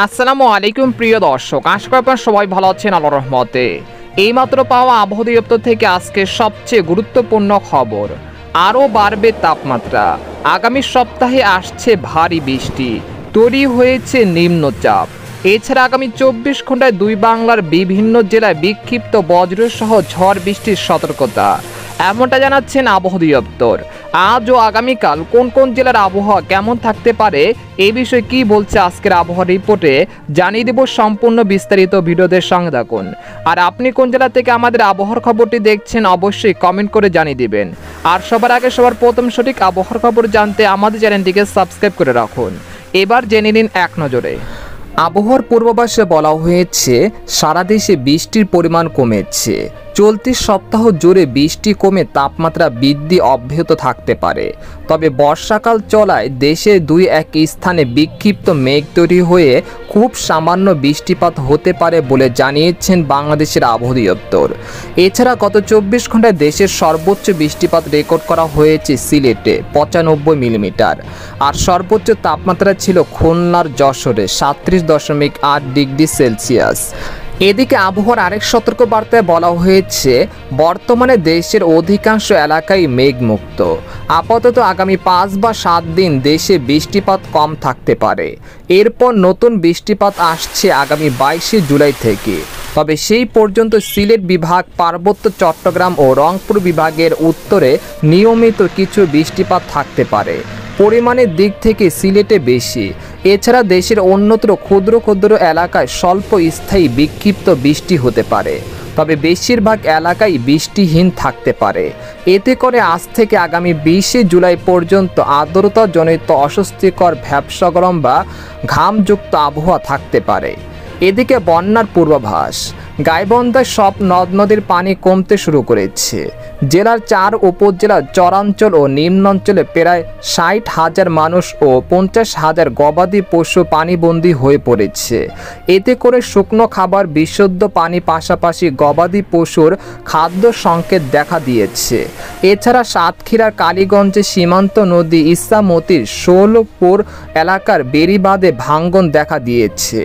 আসসালামু আলাইকুম প্রিয় দর্শক, আশা করি আপনারা সবাই ভালো আছেন আল্লাহর রহমতে। এইমাত্র পাওয়া আবহাওয়া দপ্তর থেকে আজকে সবচেয়ে গুরুত্বপূর্ণ খবর, আরও বাড়বে তাপমাত্রা। আগামী সপ্তাহে আসছে ভারী বৃষ্টি, তৈরি হয়েছে নিম্নচাপ। এছাড়া আগামী 24 ঘন্টায় দুই বাংলার বিভিন্ন জেলায় বিক্ষিপ্ত বজ্রসহ ঝড় বৃষ্টির সতর্কতা, এমনটা জানাচ্ছেন আবহাওয়া দপ্তর। আজ ও আগামীকাল কোন কোন জেলার আবহাওয়া কেমন থাকতে পারে এই বিষয়ে কি বলছে আজকের আবহাওয়া রিপোর্টে জানিয়ে দেব। সম্পূর্ণ বিস্তারিত ভিডিওদের সঙ্গে থাকুন। আর আপনি কোন জেলা থেকে আমাদের আবহাওয়ার খবরটি দেখছেন অবশ্যই কমেন্ট করে জানিয়ে দিবেন। আর সবার আগে সবার প্রথম সঠিক আবহাওয়ার খবর জানতে আমাদের চ্যানেলটিকে সাবস্ক্রাইব করে রাখুন। এবার জেনে নিন এক নজরে। আবহাওয়ার পূর্বাভাসে বলা হয়েছে সারা দেশে বৃষ্টির পরিমাণ কমেছে। চলতি সপ্তাহ জুড়ে বৃষ্টি কমে তাপমাত্রা বৃদ্ধি অব্যাহত থাকতে পারে। তবে বর্ষাকাল চলায় দেশে দুই এক স্থানে বিক্ষিপ্ত মেঘ তৈরি হয়ে খুব সামান্য বৃষ্টিপাত হতে পারে বলে জানিয়েছেন বাংলাদেশের আবহাওয়া দপ্তর। এছাড়া গত 24 ঘন্টায় দেশের সর্বোচ্চ বৃষ্টিপাত রেকর্ড করা হয়েছে সিলেটে 95 মিলিমিটার। আর সর্বোচ্চ তাপমাত্রা ছিল খুলনার যশোরে 37.8 ডিগ্রি সেলসিয়াস। এদিকে আবহাওয়ার আরেক সতর্কবার্তায় বলা হয়েছে বর্তমানে দেশের অধিকাংশ এলাকায় মেঘমুক্ত। আপাতত আগামী 5 বা 7 দিন দেশে বৃষ্টিপাত কম থাকতে পারে। এরপর নতুন বৃষ্টিপাত আসছে আগামী 22 জুলাই থেকে। তবে সেই পর্যন্ত সিলেট বিভাগ, পার্বত্য চট্টগ্রাম ও রংপুর বিভাগের উত্তরে নিয়মিত কিছু বৃষ্টিপাত থাকতে পারে। পরিমাণের দিক থেকে সিলেটে বেশি। এছাড়া দেশের অন্যত্র ক্ষুদ্র ক্ষুদ্র এলাকায় স্বল্প স্থায়ী বিক্ষিপ্ত বৃষ্টি হতে পারে। তবে বেশিরভাগ এলাকায় বৃষ্টিহীন থাকতে পারে। এতে করে আজ থেকে আগামী 20 জুলাই পর্যন্ত আর্দ্রতাজনিত অস্বস্তিকর ভ্যাপসা গরম বা ঘামযুক্ত আবহাওয়া থাকতে পারে। এদিকে বন্যার পূর্বাভাস। গাইবান্ধায় সব নদ নদীর পানি কমতে শুরু করেছে। জেলার 4 উপজেলার চরাঞ্চল ও নিম্নাঞ্চলে প্রায় 60,000 মানুষ ও 50,000 গবাদি পশু পানিবন্দী হয়ে পড়েছে। এতে করে শুকনো খাবার, বিশুদ্ধ পানি পাশাপাশি গবাদি পশুর খাদ্য সংকট দেখা দিয়েছে। এছাড়া সাতক্ষীরার কালীগঞ্জে সীমান্ত নদী ইসামতির ষোলপুর এলাকার বেড়িবাঁধে ভাঙ্গন দেখা দিয়েছে।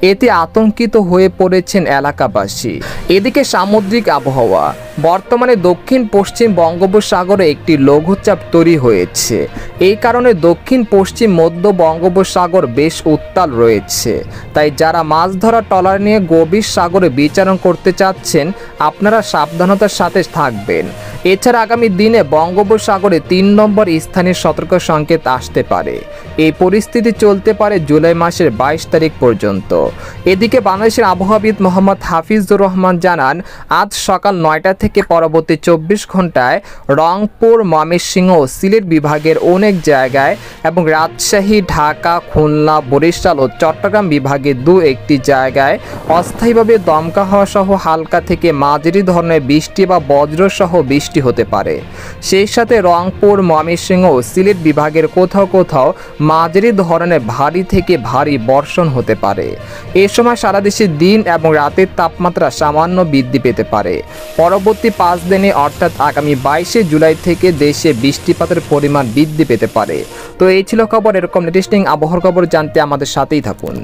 এতে আতঙ্কিত হয়ে পড়েছেন এলাকাবাসী। এদিকে সামুদ্রিক আবহাওয়া। বর্তমানে দক্ষিণ পশ্চিম বঙ্গোপসাগরে একটি লঘুচাপ তৈরি হয়েছে। এই কারণে দক্ষিণ পশ্চিম মধ্য বঙ্গোপসাগর বেশ উত্তাল রয়েছে। তাই যারা মাছ ধরা ট্রলার নিয়ে গভীর সাগরে বিচরণ করতে চাচ্ছেন আপনারা সাবধানতার সাথে থাকবেন। এছাড়া আগামী দিনে বঙ্গোপসাগরে 3 নম্বর স্থানীয় সতর্ক সংকেত আসতে পারে। এই পরিস্থিতি চলতে পারে জুলাই মাসের 22 তারিখ পর্যন্ত। এদিকে বাংলাদেশের আবহাওয়াবিদ মোহাম্মদ হাফিজুর রহমান জানান, আজ সকাল 9টা থেকে পরবর্তী 24 ঘন্টায় রংপুর, ময়মনসিংহ ও সিলেট বিভাগের অনেক জায়গায় এবং রাজশাহী, ঢাকা, খুলনা, বরিশাল ও চট্টগ্রাম বিভাগের 2-1টি জায়গায় অস্থায়ীভাবে দমকা হওয়া সহ হালকা থেকে মাঝারি ধরনের বৃষ্টি বা বজ্রসহ বৃষ্টি হতে পারে। সেই সাথে রংপুর, ময়মনসিংহ ও সিলেট বিভাগের কোথাও কোথাও মাঝারি ধরনের ভারী থেকে ভারী বর্ষণ হতে পারে। এ সময় সারা দেশে দিন এবং রাতের তাপমাত্রা সামান্য বৃদ্ধি পেতে পারে। পরবর্তী 5 দিনে অর্থাৎ আগামী 22 জুলাই থেকে দেশে বৃষ্টিপাতের পরিমাণ বৃদ্ধি পেতে পারে। তো এই ছিল খবর। এরকম লেটেস্ট আবহাওয়ার খবর জানতে আমাদের সাথেই থাকুন।